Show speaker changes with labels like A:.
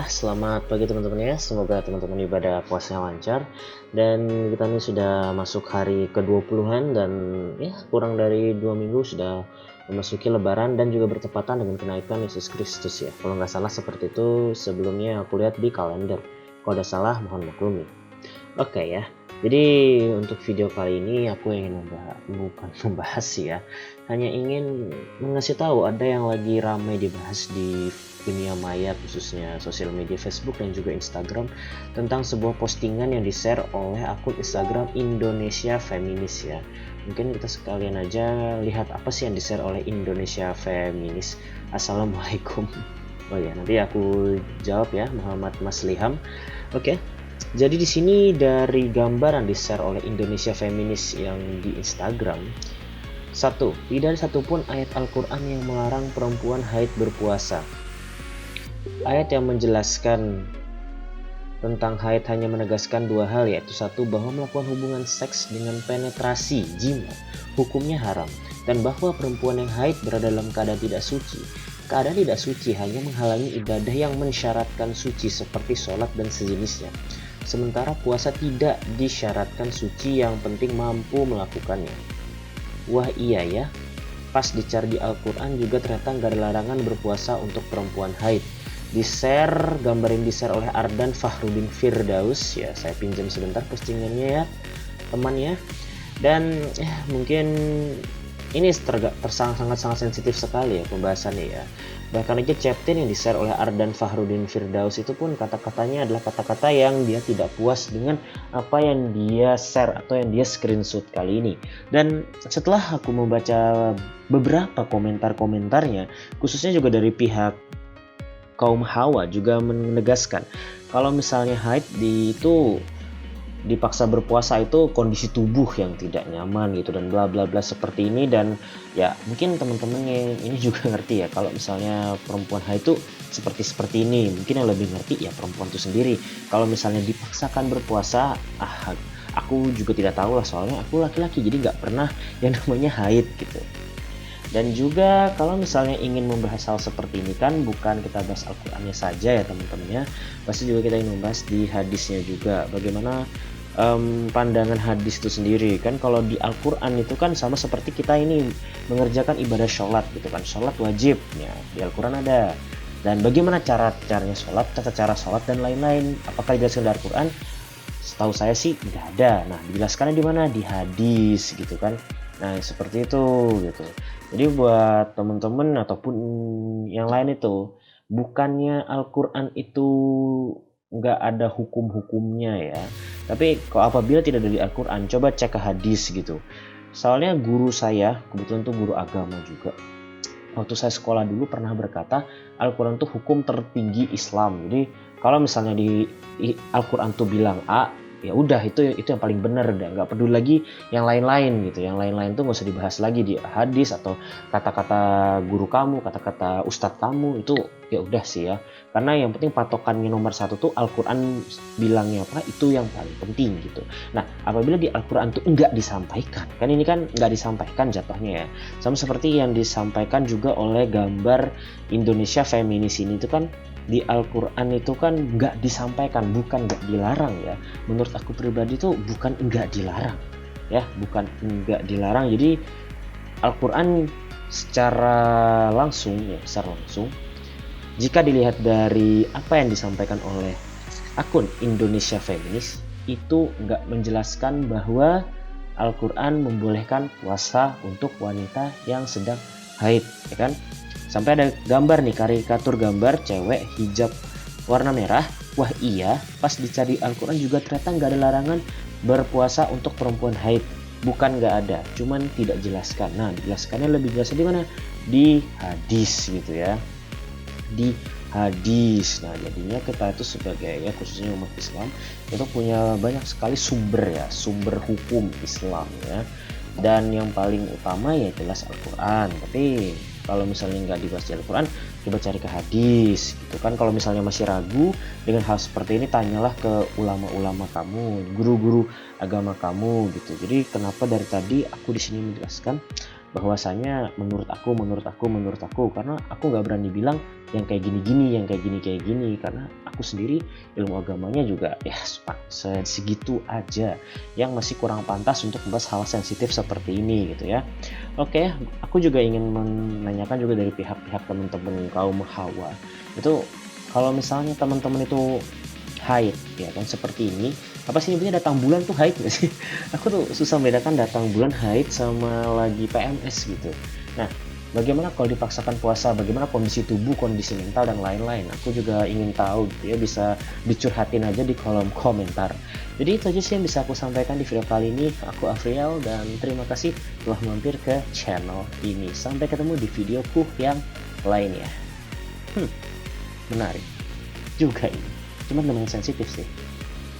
A: selamat pagi teman-teman ya. Semoga teman-teman ibadah puasanya lancar. Dan kita ini sudah masuk hari ke-20-an dan ya kurang dari 2 minggu sudah memasuki lebaran dan juga bertepatan dengan kenaikan Yesus Kristus ya. Kalau nggak salah seperti itu sebelumnya aku lihat di kalender. Kalau ada salah mohon maklumi. Oke ya. Jadi untuk video kali ini aku ingin bukan membahas sih ya. Hanya ingin mengasih tahu ada yang lagi ramai dibahas di dunia maya khususnya sosial media Facebook dan juga Instagram tentang sebuah postingan yang di-share oleh akun Instagram Indonesia Feminis ya. Mungkin kita sekalian aja lihat apa sih yang di-share oleh Indonesia Feminis. Assalamualaikum. Oh ya, nanti aku jawab ya, Muhammad Mas Liham. Oke. Jadi di sini dari gambar yang di-share oleh Indonesia Feminis yang di Instagram, satu, tidak ada satupun ayat Al-Quran yang melarang perempuan haid berpuasa. Ayat yang menjelaskan tentang haid hanya menegaskan dua hal, yaitu satu, bahwa melakukan hubungan seks dengan penetrasi jimat hukumnya haram, dan bahwa perempuan yang haid berada dalam keadaan tidak suci. Keadaan tidak suci hanya menghalangi ibadah yang mensyaratkan suci seperti sholat dan sejenisnya. Sementara puasa tidak disyaratkan suci, yang penting mampu melakukannya. Wah iya ya, pas dicari di Al-Quran juga ternyata nggak ada larangan berpuasa untuk perempuan haid. Di-share, gambar yang di-share oleh Ardan Fahrudin Firdaus ya, saya pinjam sebentar postingannya ya temannya. Dan mungkin ini sangat sensitif sekali ya pembahasannya ya. Bahkan aja chapter yang di-share oleh Ardan Fahrudin Firdaus itu pun kata-katanya adalah kata-kata yang dia tidak puas dengan apa yang dia share atau yang dia screenshot kali ini. Dan setelah aku membaca beberapa komentar-komentarnya, khususnya juga dari pihak kaum Hawa juga menegaskan kalau misalnya haid itu dipaksa berpuasa itu kondisi tubuh yang tidak nyaman gitu dan bla bla bla seperti ini. Dan ya mungkin teman-teman yang ini juga ngerti ya kalau misalnya perempuan haid itu seperti ini. Mungkin yang lebih ngerti ya perempuan itu sendiri. Kalau misalnya dipaksakan berpuasa, aku juga tidak tahu lah, soalnya aku laki-laki jadi nggak pernah yang namanya haid gitu. Dan juga kalau misalnya ingin membahas hal seperti ini kan bukan kita bahas Al-Qur'annya saja ya teman-teman ya, pasti juga kita ingin membahas di hadisnya juga, bagaimana pandangan hadis itu sendiri kan. Kalau di Al-Quran itu kan sama seperti kita ini mengerjakan ibadah sholat gitu kan, sholat wajib ya di Al-Quran ada. Dan bagaimana caranya sholat, tata cara sholat dan lain-lain, apakah dijelaskan di Al-Quran? Setahu saya sih nggak ada. Nah dijelaskannya di mana? Di hadis gitu kan. Nah seperti itu gitu. Jadi buat teman-teman ataupun yang lain itu, bukannya Al-Quran itu nggak ada hukum-hukumnya ya, tapi kalau apabila tidak dari Al-Quran, coba cek ke hadis gitu. Soalnya guru saya, kebetulan tuh guru agama juga, waktu saya sekolah dulu pernah berkata Al-Quran tuh hukum tertinggi Islam. Jadi kalau misalnya di Al-Quran tuh bilang A, ya udah itu yang paling benar, dan nggak peduli lagi yang lain-lain gitu. Yang lain-lain tuh nggak usah dibahas lagi di hadis atau kata-kata guru kamu, kata-kata ustadz kamu, itu ya udah sih ya. Karena yang penting patokannya nomor satu tuh Al-Quran bilangnya apa, itu yang paling penting gitu. Nah apabila di Al-Quran tuh nggak disampaikan, kan ini kan nggak disampaikan jatuhnya ya, sama seperti yang disampaikan juga oleh gambar Indonesia Feminis ini, itu kan di Al-Quran itu kan nggak disampaikan, bukan nggak dilarang ya. Menurut aku pribadi tuh bukan nggak dilarang ya, bukan nggak dilarang. Jadi Al-Quran secara langsung jika dilihat dari apa yang disampaikan oleh akun Indonesia Feminis, itu nggak menjelaskan bahwa Al-Quran membolehkan puasa untuk wanita yang sedang haid ya kan. Sampai ada gambar nih, karikatur gambar cewek hijab warna merah. Wah iya, pas dicari Al-Quran juga ternyata nggak ada larangan berpuasa untuk perempuan haid. Bukan nggak ada, cuman tidak jelaskan. Nah dijelaskannya lebih jelas di mana? Di hadis gitu ya, di hadis. Nah jadinya kita itu sebagai ya khususnya umat Islam itu punya banyak sekali sumber ya, sumber hukum Islam ya. Dan yang paling utama ya jelas Al-Quran. Tapi kalau misalnya nggak dibahas di Al-Quran, coba cari ke hadis gitu kan. Kalau misalnya masih ragu dengan hal seperti ini, tanyalah ke ulama-ulama kamu, guru-guru agama kamu gitu. Jadi kenapa dari tadi aku di sini menjelaskan bahwasanya menurut aku, karena aku nggak berani bilang yang kayak gini-gini, yang kayak gini, karena aku sendiri ilmu agamanya juga ya segitu aja, yang masih kurang pantas untuk membahas hal sensitif seperti ini gitu ya. Oke, aku juga ingin menanyakan juga dari pihak-pihak teman-teman kaum hawa, itu kalau misalnya teman-teman itu haid ya kan seperti ini, apa sih nyebutnya, datang bulan tuh haid nggak sih? Aku tuh susah membedakan datang bulan haid sama lagi PMS gitu. Nah, bagaimana kalau dipaksakan puasa, bagaimana kondisi tubuh, kondisi mental, dan lain-lain? Aku juga ingin tahu gitu ya, bisa dicurhatin aja di kolom komentar. Jadi itu aja sih yang bisa aku sampaikan di video kali ini. Aku Afriel dan terima kasih telah mampir ke channel ini. Sampai ketemu di videoku yang lainnya. Menarik juga ini. Cuman lumayan sensitif sih.